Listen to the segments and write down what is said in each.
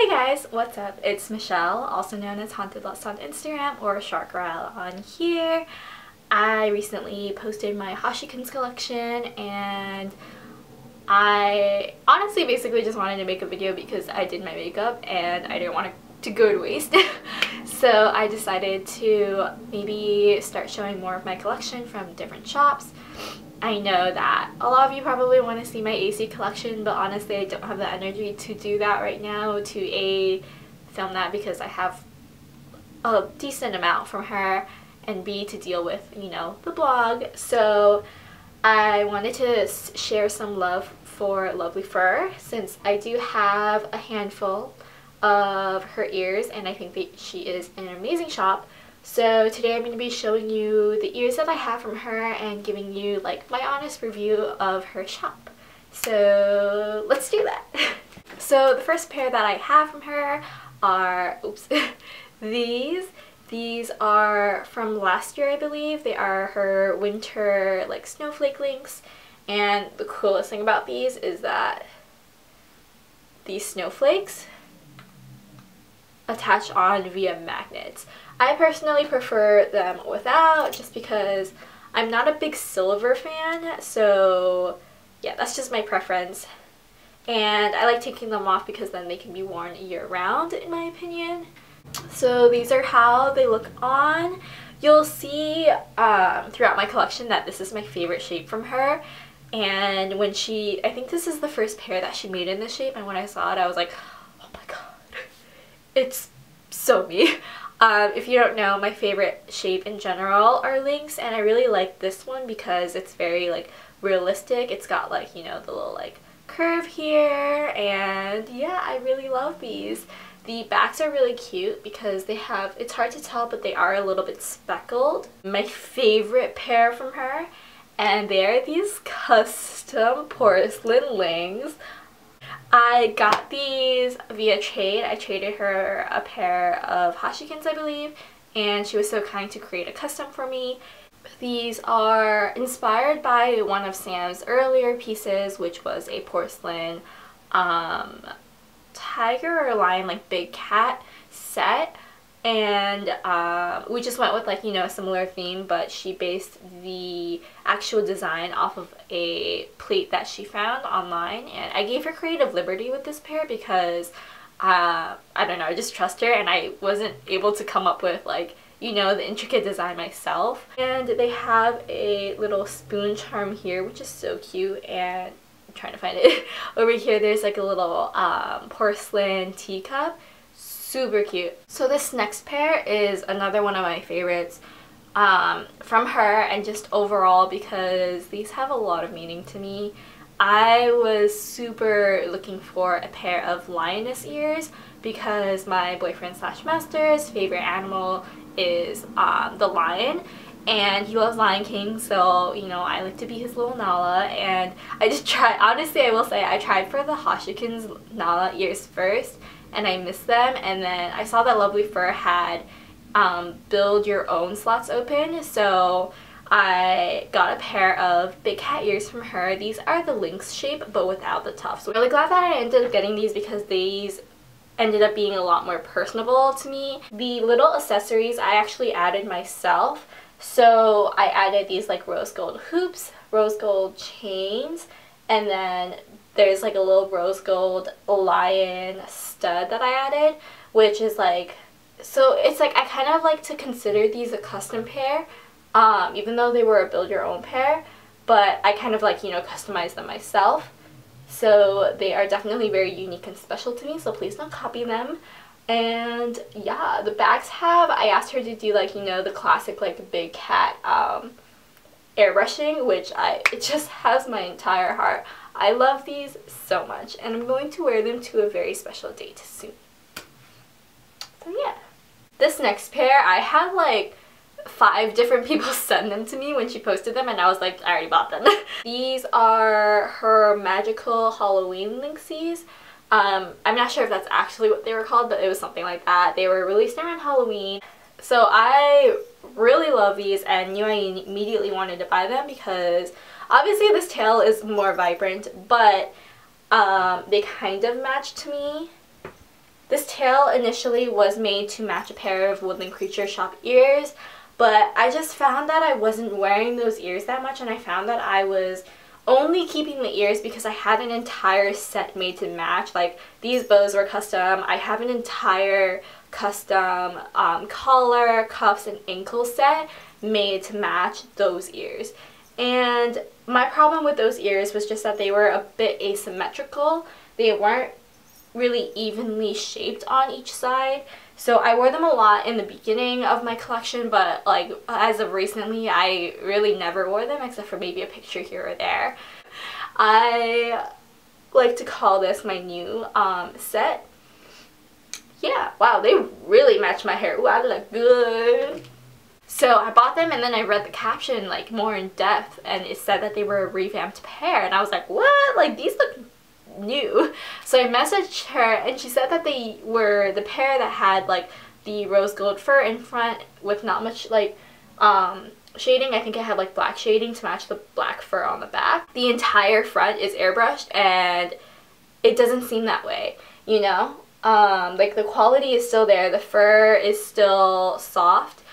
Hey guys, what's up? It's Michelle, also known as Haunted Lust on Instagram or Shark Royale on here. I recently posted my Hashikins collection and I honestly basically just wanted to make a video because I did my makeup and I didn't want it to go to waste. So I decided to maybe start showing more of my collection from different shops. I know that a lot of you probably want to see my AC collection, but honestly I don't have the energy to do that right now, to A, film that because I have a decent amount from her, and B, to deal with, you know, the blog. So I wanted to share some love for Lovelyfurr since I do have a handful of her ears and I think that she is an amazing shop. So today I'm going to be showing you the ears that I have from her and giving you like my honest review of her shop. So let's do that. So the first pair that I have from her are, these. These are from last year, I believe. They are her winter like snowflake links, and the coolest thing about these is that these snowflakes attach on via magnets. I personally prefer them without, just because I'm not a big silver fan, so yeah, that's just my preference. And I like taking them off because then they can be worn year-round, in my opinion. So these are how they look on. You'll see throughout my collection that this is my favorite shape from her. And when I think this is the first pair that she made in this shape, and when I saw it I was like, oh my god, it's so me. If you don't know, my favorite shape in general are links, and I really like this one because it's very like realistic. It's got like, you know, the little like curve here, and yeah, I really love these. The backs are really cute because they have, it's hard to tell, but they are a little bit speckled. My favorite pair from her, and they are these custom porcelain lings. I got these via trade. I traded her a pair of Hashikins, I believe, and she was so kind to create a custom for me. These are inspired by one of Sam's earlier pieces, which was a porcelain tiger or lion, like big cat set, and we just went with like, you know, a similar theme, but she based the actual design off of a plate that she found online, and I gave her creative liberty with this pair because I don't know, I just trust her, and I wasn't able to come up with like, you know, the intricate design myself. And they have a little spoon charm here, which is so cute, and I'm trying to find it. Over here there's like a little porcelain teacup. Super cute. So this next pair is another one of my favorites from her, and just overall because these have a lot of meaning to me. I was super looking for a pair of lioness ears because my boyfriend slash master's favorite animal is the lion, and he loves Lion King, so you know, I like to be his little Nala. And I just tried, honestly I will say, I tried for the Hashikins Nala ears first and I missed them, and then I saw that Lovelyfurr had build your own slots open, so I got a pair of big cat ears from her. These are the lynx shape but without the tufts. I'm really glad that I ended up getting these because these ended up being a lot more personable to me. The little accessories I actually added myself. So I added these like rose gold hoops, rose gold chains, and then there's like a little rose gold lion stud that I added, which is like, so it's like I kind of like to consider these a custom pair, even though they were a build your own pair, but I kind of like, you know, customize them myself. So they are definitely very unique and special to me, so please don't copy them. And yeah, the bags have, I asked her to do like, you know, the classic like big cat airbrushing, which it just has my entire heart. I love these so much, and I'm going to wear them to a very special date soon. So yeah. This next pair, I had like 5 different people send them to me when she posted them, and I was like, I already bought them. These are her magical Halloween linksies. I'm not sure if that's actually what they were called, but it was something like that. They were released around Halloween. So I really love these and knew I immediately wanted to buy them because obviously this tail is more vibrant, but they kind of match to me. This tail initially was made to match a pair of Woodland Creature shop ears, but I just found that I wasn't wearing those ears that much, and I found that I was only keeping the ears because I had an entire set made to match. Like, these bows were custom. I have an entire custom collar, cuffs, and ankle set made to match those ears. And my problem with those ears was just that they were a bit asymmetrical. They weren't really evenly shaped on each side. So I wore them a lot in the beginning of my collection, but like as of recently, I really never wore them except for maybe a picture here or there. I like to call this my new set. Yeah, wow, they really match my hair. Ooh, I look good. So I bought them, and then I read the caption like more in depth, and it said that they were a revamped pair, and I was like, what? Like, these look new. So I messaged her, and she said that they were the pair that had like the rose gold fur in front with not much like shading. I think it had like black shading to match the black fur on the back. The entire front is airbrushed, and it doesn't seem that way, you know? Like, the quality is still there, the fur is still soft,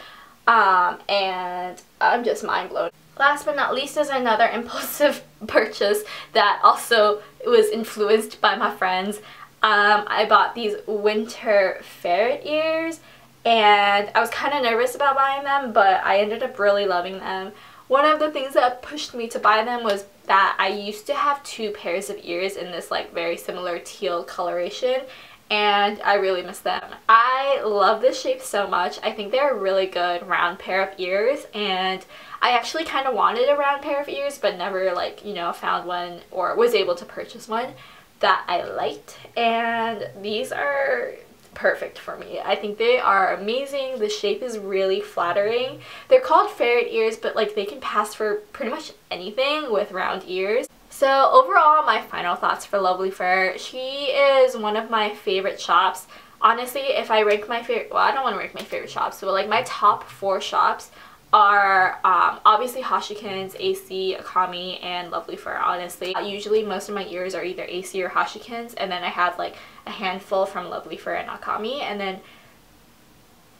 and I'm just mind blown. Last but not least is another impulsive purchase that also was influenced by my friends. I bought these winter ferret ears, and I was kind of nervous about buying them, but I ended up really loving them. One of the things that pushed me to buy them was that I used to have 2 pairs of ears in this like very similar teal coloration, and I really miss them. I love this shape so much. I think they're a really good round pair of ears, and I actually kind of wanted a round pair of ears but never, like, you know, found one or was able to purchase one that I liked, and these are perfect for me. I think they are amazing. The shape is really flattering. They're called ferret ears, but like they can pass for pretty much anything with round ears. So overall, my final thoughts for Lovelyfurr. She is one of my favorite shops. Honestly, if I rank my favorite, well, I don't want to rank my favorite shops, but like my top 4 shops are obviously Hashikins, AC, Akami, and Lovelyfurr, honestly. Usually most of my ears are either AC or Hashikins, and then I have like a handful from Lovelyfurr and Akami, and then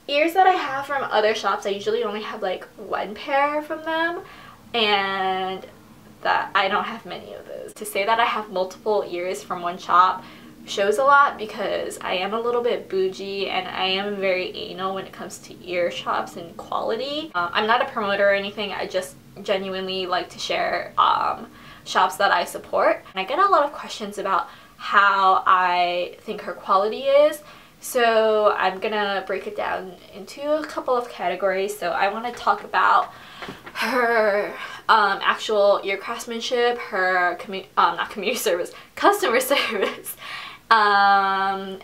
ears that I have from other shops, I usually only have like 1 pair from them, and that I don't have many of those. To say that I have multiple ears from one shop shows a lot, because I am a little bit bougie and I am very anal when it comes to ear shops and quality. I'm not a promoter or anything, I just genuinely like to share shops that I support. And I get a lot of questions about how I think her quality is, so I'm gonna break it down into a couple of categories. So I want to talk about her actual ear craftsmanship, her not community service, customer service, and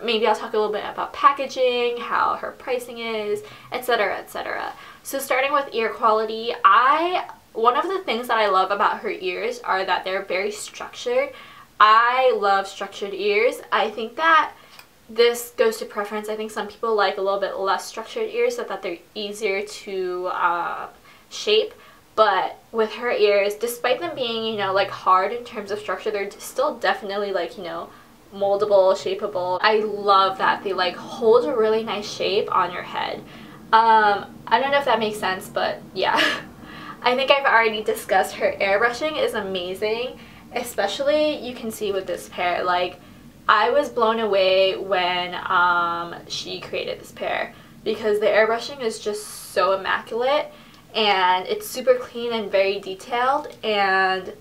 maybe I'll talk a little bit about packaging, how her pricing is, etc, etc. So starting with ear quality, one of the things that I love about her ears are that they're very structured. I love structured ears. I think that this goes to preference. I think some people like a little bit less structured ears so that they're easier to shape. But with her ears, despite them being, you know, like hard in terms of structure, they're still definitely like, you know, moldable, shapeable. I love that they like hold a really nice shape on your head. I don't know if that makes sense, but yeah. I think I've already discussed her airbrushing is amazing, especially you can see with this pair. Like, I was blown away when she created this pair, because the airbrushing is just so immaculate, and it's super clean and very detailed, and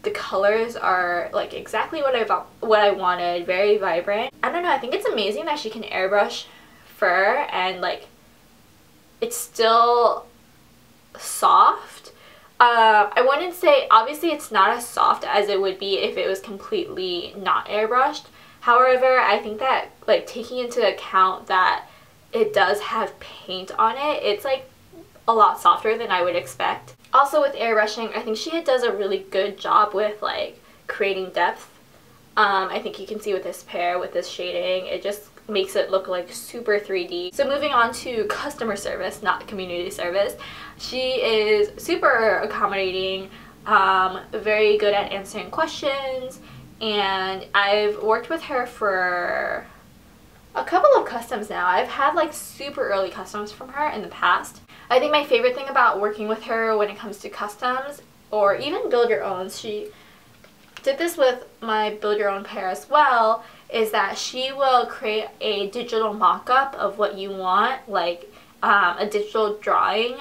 the colors are like exactly what I wanted, very vibrant. I don't know, I think it's amazing that she can airbrush fur and like it's still soft. I wouldn't say, obviously it's not as soft as it would be if it was completely not airbrushed. However, I think that like taking into account that it does have paint on it, it's like a lot softer than I would expect. Also with airbrushing, I think she does a really good job with like creating depth. I think you can see with this pair, with this shading, it just makes it look like super 3D. So moving on to customer service, not community service. She is super accommodating, very good at answering questions, and I've worked with her for a couple of customs now. I've had like super early customs from her in the past. I think my favorite thing about working with her when it comes to customs or even build your own, she did this with my build your own pair as well, is that she will create a digital mock-up of what you want, like a digital drawing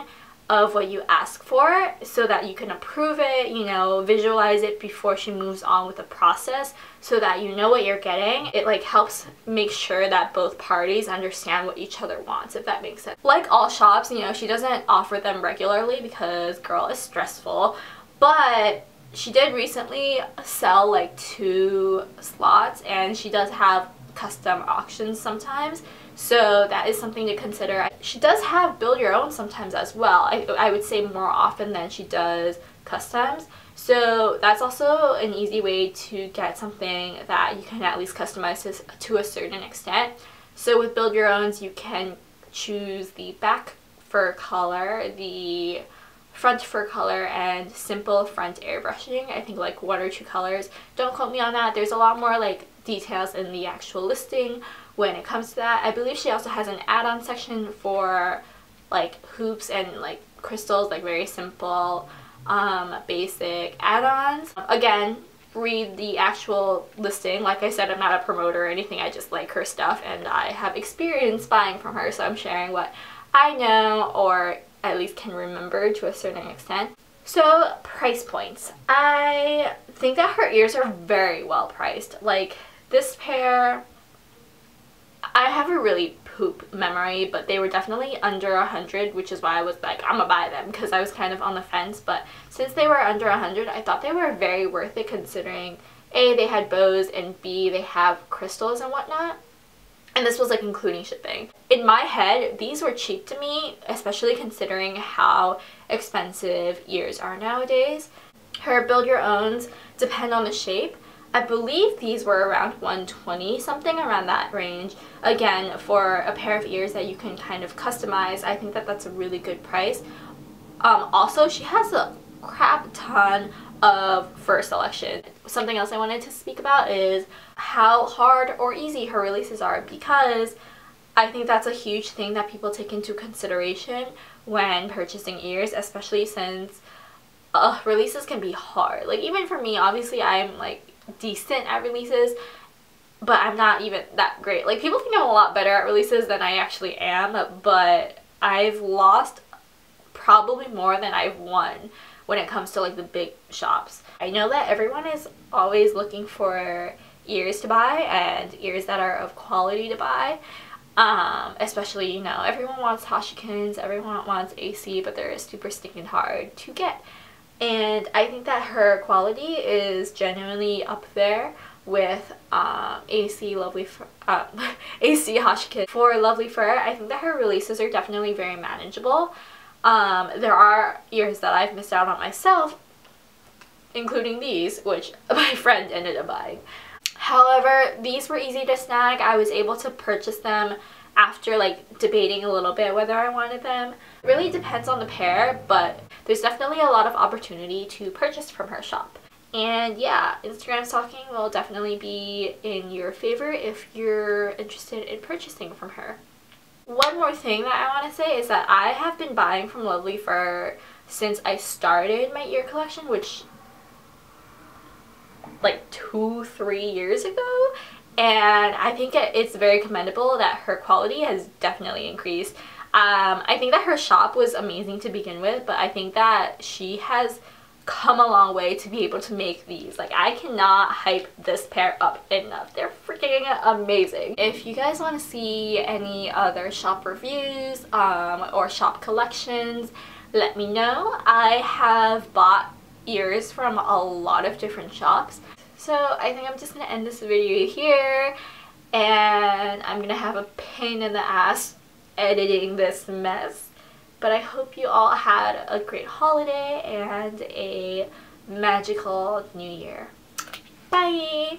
of what you ask for, so that you can approve it, you know, visualize it before she moves on with the process, so that you know what you're getting. It like helps make sure that both parties understand what each other wants, if that makes sense. Like all shops, you know, she doesn't offer them regularly because girl is stressful, but she did recently sell like 2 slots, and she does have custom auctions sometimes, so that is something to consider. She does have build your own sometimes as well. I would say more often than she does customs, so that's also an easy way to get something that you can at least customize to a certain extent. So with build your owns, you can choose the back fur color, the front fur color, and simple front airbrushing. I think like 1 or 2 colors. Don't quote me on that. There's a lot more like details in the actual listing when it comes to that. I believe she also has an add-on section for like hoops and like crystals, like very simple basic add-ons. Again, read the actual listing. Like I said, I'm not a promoter or anything. I just like her stuff and I have experience buying from her, so I'm sharing what I know or at least can remember to a certain extent. So price points. I think that her ears are very well priced. Like this pair, I have a really poop memory, but they were definitely under 100, which is why I was like, I'm gonna buy them, because I was kind of on the fence. But since they were under 100, I thought they were very worth it, considering A, they had bows, and B, they have crystals and whatnot. And this was like including shipping. In my head, these were cheap to me, especially considering how expensive ears are nowadays. Her build your owns depend on the shape. I believe these were around 120, something around that range. Again, for a pair of ears that you can kind of customize, I think that that's a really good price. Also, she has a crap ton of fur selection. Something else I wanted to speak about is how hard or easy her releases are, because I think that's a huge thing that people take into consideration when purchasing ears, especially since releases can be hard. Like even for me, obviously I'm like decent at releases, but I'm not even that great. Like people think I'm a lot better at releases than I actually am, but I've lost probably more than I've won when it comes to like the big shops. I know that everyone is always looking for ears to buy and ears that are of quality to buy. Especially, you know, everyone wants Hashikins, everyone wants AC, but they're super stinking hard to get. And I think that her quality is genuinely up there with AC AC Hashikin. For Lovelyfurr, I think that her releases are definitely very manageable. There are ears that I've missed out on myself, including these, which my friend ended up buying. However, these were easy to snag. I was able to purchase them after like debating a little bit whether I wanted them. It really depends on the pair, but there's definitely a lot of opportunity to purchase from her shop. And yeah, Instagram stalking will definitely be in your favor if you're interested in purchasing from her. One more thing that I want to say is that I have been buying from Lovelyfurr since I started my ear collection, which like 2-3 years ago, and I think it's very commendable that her quality has definitely increased. I think that her shop was amazing to begin with, but I think that she has come a long way to be able to make these. Like, I cannot hype this pair up enough. They're freaking amazing. If you guys want to see any other shop reviews or shop collections, let me know. I have bought ears from a lot of different shops. So I think I'm just gonna end this video here, and I'm gonna have a pain in the ass editing this mess. But I hope you all had a great holiday and a magical new year. Bye!